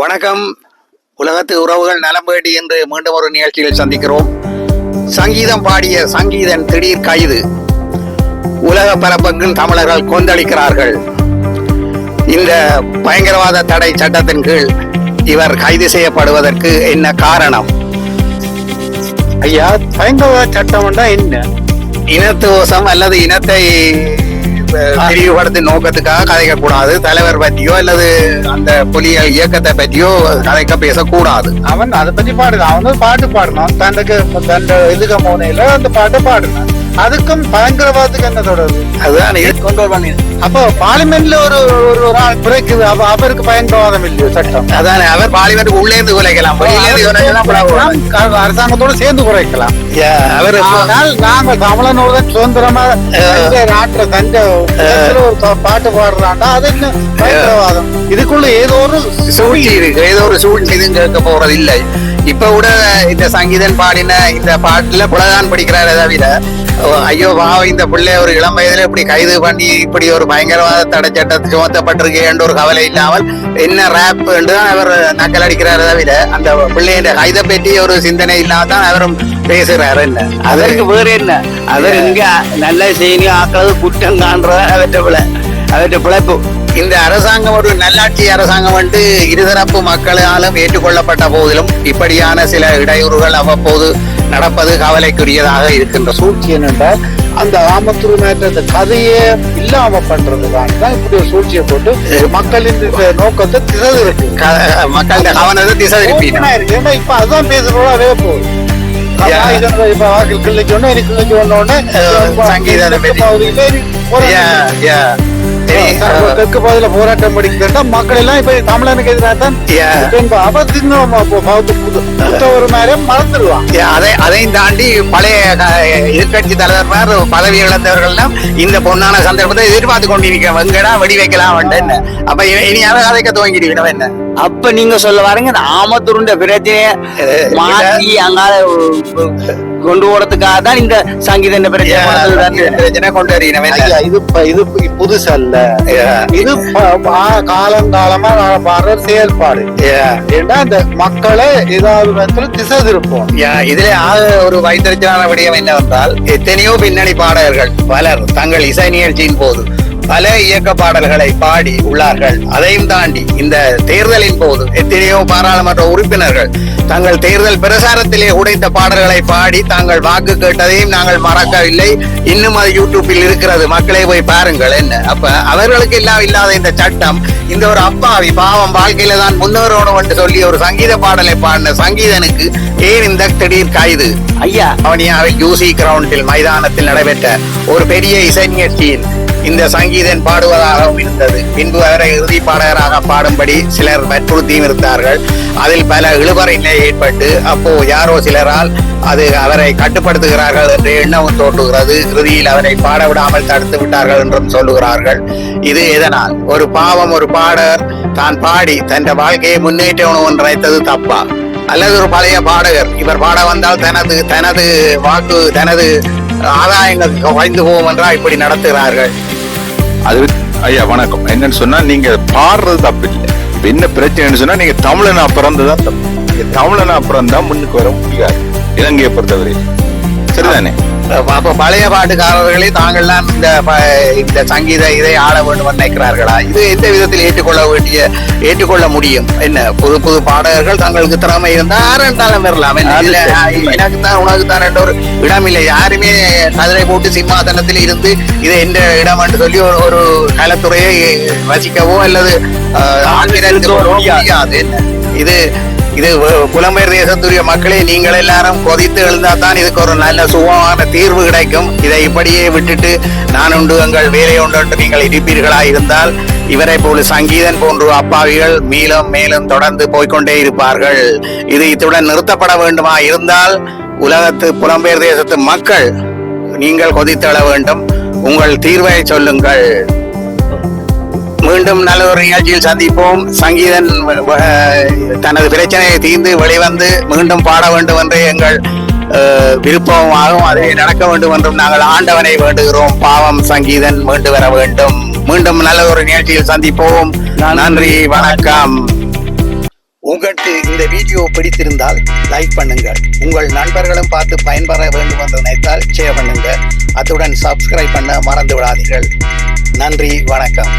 வணக்கம். உலகத்து உறவுகள் நலம்பேடி என்று மீண்டும் ஒரு நிகழ்ச்சியில் சந்திக்கிறோம். சங்கீதம் பாடிய சங்கீதன் திடீர் கைது. உலக பரப்பெங்கும் தமிழர்கள் கொந்தளிக்கிறார்கள். இந்த பயங்கரவாத தடை சட்டத்தின் கீழ் இவர் கைது செய்யப்படுவதற்கு என்ன காரணம்? ஐயா, பயங்கரவாத சட்டம் என்ன? இனத்துவசம் அல்லது இனத்தை விரிவுபடுத்தும் நோக்கத்துக்காக கதைக்க கூடாது. தலைவர் பற்றியோ அல்லது அந்த புலிகள் இயக்கத்தை பற்றியோ கதைக்க பேசக்கூடாது. அவன் அதை பத்தி பாடுறான். அவன் பாட்டு பாடணும். தன்னுக்கு இதுக்கு மோனையில அந்த பாட்டை பாடுனான். அதுக்கும் பயங்கரவாதத்துக்கு என்ன தொடர்பு? அதுதான் கொண்டு பண்ணி. அப்போ பார்லிமெண்ட்ல ஒரு ஆள் குறைக்குது. அவருக்கு பயங்கரவாதம் இல்லையோ சட்டம்? அதானே, அவர் பார்லிமெண்ட்டுக்கு உள்ளே இருந்து குறைக்கலாம், அரசாங்கத்தோட சேர்ந்து குறைக்கலாம். அவர் நாங்கள் தமிழனோட சுதந்திரமா நாட்டுல தஞ்சை ஒரு பாட்டு பாடுறாண்டா அது என்ன பயங்கரவாதம்? இதுக்குள்ள ஏதோ ஒரு சூழ்ச்சி இருக்கு, ஏதோ ஒரு சூழ்ச்சி இதுன்னு கேட்க போறது இல்லை. இப்ப கூட இந்த சங்கீதன் பாடின இந்த பாட்டுல புலதான் படிக்கிறாரே தவிர ஐயோ பாவம் இந்த பிள்ளை ஒரு இளம் வயதுல இப்படி கைது பண்ணி இப்படி ஒரு பயங்கரவாத தடை சட்டத்தை சுமத்தப்பட்டிருக்கு என்ற ஒரு கவலை இல்லாமல் என்ன ரேப் என்றுதான் அவர் நக்கல் அடிக்கிறாரு தவிர அந்த பிள்ளைய கைதை பற்றி ஒரு சிந்தனை இல்லாதான் அவரும் பேசுறாரு. என்ன அதற்கு வேறு என்ன? அவர் இங்க நல்ல செய்தி ஆக்கிறது குற்றம் காண்ற அவற்றை பிழைப்பு. இந்த அரசாங்கம் ஒரு நல்லாட்சி அரசாங்கம் வந்து இருதரப்பு மக்களாலும் ஏற்றுக்கொள்ளப்பட்ட போதிலும் இப்படியான சில இடையூறுகள் அவ்வப்போது நடப்பது கவலைக்குரியதாக இருக்கின்ற சூழ்ச்சி. என்னென்றால் அந்த ஆமத்தூர் மேற்ற கதையே இல்லாம பண்றதுதான் இப்படி ஒரு சூழ்ச்சியை போட்டு மக்களின் நோக்கத்தை திசை இருக்கு, மக்களோட கவனத்தை திசை இருப்பீங்க. ஏன்னா இப்ப அதுதான் பேசுறோம். அதே போகுது. தெற்கு பகுதியில போராட்டம் படிக்கிறா மக்கள் எல்லாம் இப்ப தமிழனுக்கு எதிராக மறந்துடுவான். அதையும் தாண்டி பழைய எதிர்கட்சி தலைவர் பதவி இழந்தவர்கள் இந்த பொன்னான சந்தர்ப்பத்தை எதிர்பார்த்து கொண்டிருக்க வெங்கடா வெடி வைக்கலாம். அப்ப இனி அதை கதைக்க துவங்கிடுவீங்க. என்ன அப்ப நீங்க சொல்ல வரீங்க ஆமத்தூருண்ட பிரச்சனைய மாற்றி அங்கால கொண்டு போறதுக்காக தான் இந்த சங்கீத பிரச்சனை கொண்டு வரீங்க. இது புதுசு அல்ல. இது காலங்காலமா பாடுற செயல்பாடு. ஏன்னா இந்த மக்களை ஏதாவது திசை திருப்போம். இதுல ஒரு வைத்தறிச்சலான விடயம் என்னவென்றால் எத்தனையோ பின்னணி பாடகர்கள் பலர் தங்கள் இசை நிகழ்ச்சியின் போது பல இயக்க பாடல்களை பாடி உள்ளார்கள். அதையும் தாண்டி இந்த தேர்தலின் போது எத்தனையோ பாராளுமன்ற உறுப்பினர்கள் தங்கள் தேர்தல் பிரசாரத்திலே உடைத்த பாடல்களை பாடி தாங்கள் வாக்கு கேட்டதையும் நாங்கள் மறக்கவில்லை. இன்னும் அது யூடியூப்பில் இருக்கிறது, மக்களே போய் பாருங்கள். என்ன அப்ப அவர்களுக்கு எல்லாம் இல்லாத இந்த சட்டம் இந்த ஒரு அப்பாவி பாவம் வாழ்க்கையில தான் முன்னேறணும் என்று சொல்லி ஒரு சங்கீத பாடலை பாடின சங்கீதனுக்கு ஏன் இந்த திடீர் கைது? ஐயா, அவனியாவில் யூசி கிரவுண்டில் மைதானத்தில் நடைபெற்ற ஒரு பெரிய இசை நிகழ்ச்சியில் இந்த சங்கீதன் பாடுவதாகவும் இருந்தது. பின்பு அவரை இறுதி பாடகராக பாடும்படி சிலர் வற்புறுத்தியும் இருந்தார்கள். அதில் பல இழுபறை நிலை ஏற்பட்டு அப்போ யாரோ சிலரால் அது அவரை கட்டுப்படுத்துகிறார்கள் என்று எண்ணமும் தோன்றுகிறது. இறுதியில் அவரை பாட விடாமல் தடுத்து விட்டார்கள் என்றும் சொல்லுகிறார்கள். இது எதனால்? ஒரு பாவம் ஒரு பாடகர் தான் பாடி தன் வாழ்க்கையை முன்னேற்றணும் என்று நினைத்தது தப்பா? அல்லது ஒரு பழைய பாடகர் இவர் பாட வந்தால் தனது வாக்கு தனது ஆதாயங்கள் குறைந்து போகும் என்றா இப்படி நடத்துகிறார்கள்? அது ஐயா வணக்கம். என்னன்னு சொன்னா நீங்க பாடுறது தப்பு இல்லை. என்ன பிரச்சனைன்னு சொன்னா நீங்க தமிழனா பிறந்ததான் தப்பு. நீங்க தமிழனா பிறந்தா முன்னுக்கு வர முடியாது இலங்கையை பொறுத்தவரை. சரிதானே? அப்ப பழைய பாட்டுக்காரர்களே தாங்கள்லாம் இந்த சங்கீத இதை ஆள வேண்டும் நினைக்கிறார்களா? இது எந்த விதத்தில் ஏற்றுக்கொள்ள முடியும்? என்ன புது புது பாடகர்கள் தங்களுக்கு திறமை இருந்தா யாரென்றாலும் வரலாம். எனக்கு தான் உனக்கு தான் என்ற ஒரு இடம் இல்லை. யாருமே கதிரை போட்டு சிம்மாசனத்தில் இருந்து இது எந்த இடம் என்று சொல்லி ஒரு கலத்துறையை வசிக்கவோ அல்லது ஆங்கிலத்துக்கோ முடியாது. இது புலம்பெயர் தேசத்துடைய மக்களே, நீங்கள் எல்லாரும் கொதித்து எழுந்தாதான் இதுக்கு ஒரு நல்ல சுகமான தீர்வு கிடைக்கும். இதை இப்படியே விட்டுட்டு நான் உண்டு எங்கள் வேலை உண்டு என்று நீங்கள் இருப்பீர்களா இருந்தால் இவரை போல சங்கீதன் போன்ற அப்பாவிகள் மேலும் மேலும் தொடர்ந்து போய்கொண்டே இருப்பார்கள். இது இத்துடன் நிறுத்தப்பட வேண்டுமா இருந்தால் உலகத்து புலம்பெயர் தேசத்து மக்கள் நீங்கள் கொதித்தெழ வேண்டும். உங்கள் தீர்வை சொல்லுங்கள். மீண்டும் நல்ல ஒரு நிகழ்ச்சியில் சந்திப்போம். சங்கீதன் தனது பிரச்சனையை தீர்ந்து வெளிவந்து மீண்டும் பாட வேண்டும் என்று எங்கள் விருப்பமாகவும் அதை நடக்க வேண்டும் என்றும் நாங்கள் ஆண்டவனை வேண்டுகிறோம். பாவம் சங்கீதன் மீண்டு வர வேண்டும். மீண்டும் நல்ல ஒரு நிகழ்ச்சியில் சந்திப்போம். நன்றி, வணக்கம். உங்களுக்கு இந்த வீடியோ பிடித்திருந்தால் லைக் பண்ணுங்கள். உங்கள் நண்பர்களும் பார்த்து பயன்பெற வேண்டும் என்று நினைத்தால் ஷேர் பண்ணுங்க. அத்துடன் சப்ஸ்கிரைப் பண்ண மறந்து விடாதீர்கள். நன்றி, வணக்கம்.